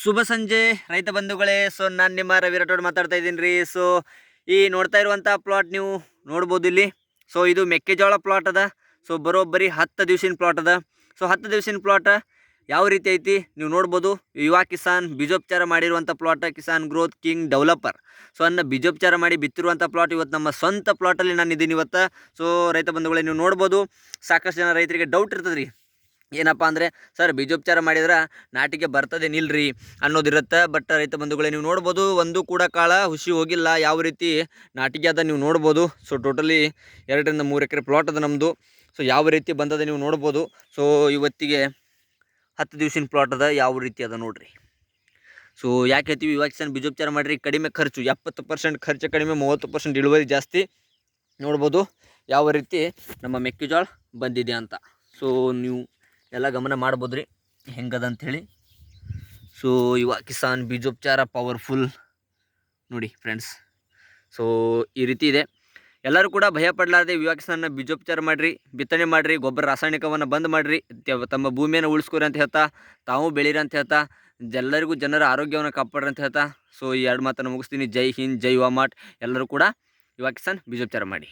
ಶುಭ ಸಂಜೆ ರೈತ ಬಂಧುಗಳೇ. ಸೊ ನಾನು ನಿಮ್ಮ ರವಿ ರಾಠೋಡ್ ಮಾತಾಡ್ತಾ ಇದ್ದೀನಿ ರೀ. ಸೊ ಈ ನೋಡ್ತಾ ಇರುವಂಥ ಪ್ಲಾಟ್ ನೀವು ನೋಡ್ಬೋದು ಇಲ್ಲಿ. ಸೊ ಇದು ಮೆಕ್ಕೆಜೋಳ ಪ್ಲಾಟ್ ಅದ. ಸೊ ಬರೋಬ್ಬರಿ 10 ದಿವಸಿನ ಪ್ಲಾಟ್ ಅದ. ಸೊ 10 ದಿವಸಿನ ಪ್ಲಾಟ್ ಯಾವ ರೀತಿ ಐತಿ ನೀವು ನೋಡ್ಬೋದು. ಯುವ ಕಿಸಾನ್ ಬೀಜೋಪಚಾರ ಮಾಡಿರುವಂಥ plot, Kisan growth king developer. So ಅನ್ನ ಬೀಜೋಪಚಾರ ಮಾಡಿ ಬಿತ್ತಿರುವಂಥ ಪ್ಲಾಟ್ ಇವತ್ತು ನಮ್ಮ ಸ್ವಂತ ಪ್ಲಾಟಲ್ಲಿ ನಾನು ಇದ್ದೀನಿ ಇವತ್ತು. ಸೊ ರೈತ ಬಂಧುಗಳೇ ನೀವು ನೋಡ್ಬೋದು. ಸಾಕಷ್ಟು ಜನ ರೈತರಿಗೆ ಡೌಟ್ ಇರ್ತದೆ ರೀ, ಏನಪ್ಪ ಅಂದರೆ ಸರ್ ಬೀಜೋಪಚಾರ ಮಾಡಿದ್ರೆ ನಾಟಿಗೆ ಬರ್ತದೆ ನಿಲ್ರಿ ಅನ್ನೋದಿರುತ್ತೆ. ಬಟ್ ರೈತ ಬಂಧುಗಳೇ ನೀವು ನೋಡ್ಬೋದು, ಒಂದು ಕೂಡ ಕಾಳ ಹುಸಿ ಹೋಗಿಲ್ಲ, ಯಾವ ರೀತಿ ನಾಟಿಗೆ ಅದ ನೀವು ನೋಡ್ಬೋದು. ಸೊ ಟೋಟಲಿ 2 ರಿಂದ 3 ಎಕರೆ ಪ್ಲಾಟ್ ಅದ ನಮ್ಮದು. ಸೊ ಯಾವ ರೀತಿ ಬಂದದ ನೀವು ನೋಡ್ಬೋದು. ಸೊ ಇವತ್ತಿಗೆ 10 ದಿವಸಿನ ಪ್ಲಾಟ್ ಅದ, ಯಾವ ರೀತಿ ಅದ ನೋಡ್ರಿ. ಸೊ ಯಾಕೆ ಹೇಳ್ತೀವಿ ಯುವ ಕಿಸಾನ್ ಬೀಜೋಪಚಾರ ಮಾಡಿರಿ, ಕಡಿಮೆ ಖರ್ಚು, 70% ಖರ್ಚು ಕಡಿಮೆ, 30% ಇಳುವರಿ ಜಾಸ್ತಿ. ನೋಡ್ಬೋದು ಯಾವ ರೀತಿ ನಮ್ಮ ಮೆಕ್ಕೆಜೋಳ ಬಂದಿದೆ ಅಂತ. ಸೊ ನೀವು ಎಲ್ಲ ಗಮನ ಮಾಡ್ಬೋದು ರೀ ಹೆಂಗದ ಅಂಥೇಳಿ. ಸೊ ಯುವ ಕಿಸಾನ್ ಬೀಜೋಪಚಾರ ಪವರ್ಫುಲ್ ನೋಡಿ ಫ್ರೆಂಡ್ಸ್. ಸೊ ಈ ರೀತಿ ಇದೆ. ಎಲ್ಲರೂ ಕೂಡ ಭಯ ಪಡಲಾರದೆ ಯುವ ಕಿಸಾನ್ನ ಬೀಜೋಪಚಾರ ಮಾಡಿರಿ, ಬಿತ್ತನೆ ಮಾಡಿರಿ, ಗೊಬ್ಬರ ರಾಸಾಯನಿಕವನ್ನು ಬಂದ್ ಮಾಡಿರಿ, ತಮ್ಮ ಭೂಮಿಯನ್ನು ಉಳಿಸ್ಕೊರಿ ಅಂತ ಹೇಳ್ತಾ, ತಾವು ಬೆಳೀರಿ ಅಂತ ಹೇಳ್ತಾ, ಎಲ್ಲರಿಗೂ ಜನರ ಆರೋಗ್ಯವನ್ನು ಕಾಪಾಡ್ರಿ ಅಂತ ಹೇಳ್ತಾ. ಸೊ ಈ 2 ಮಾತನ್ನು ಮುಗಿಸ್ತೀನಿ. ಜೈ ಹಿಂದ್, ಜೈ ಯುವ ಮಾರ್ಟ್. ಎಲ್ಲರೂ ಕೂಡ ಯುವ ಕಿಸಾನ್ ಬೀಜೋಪಚಾರ ಮಾಡಿ.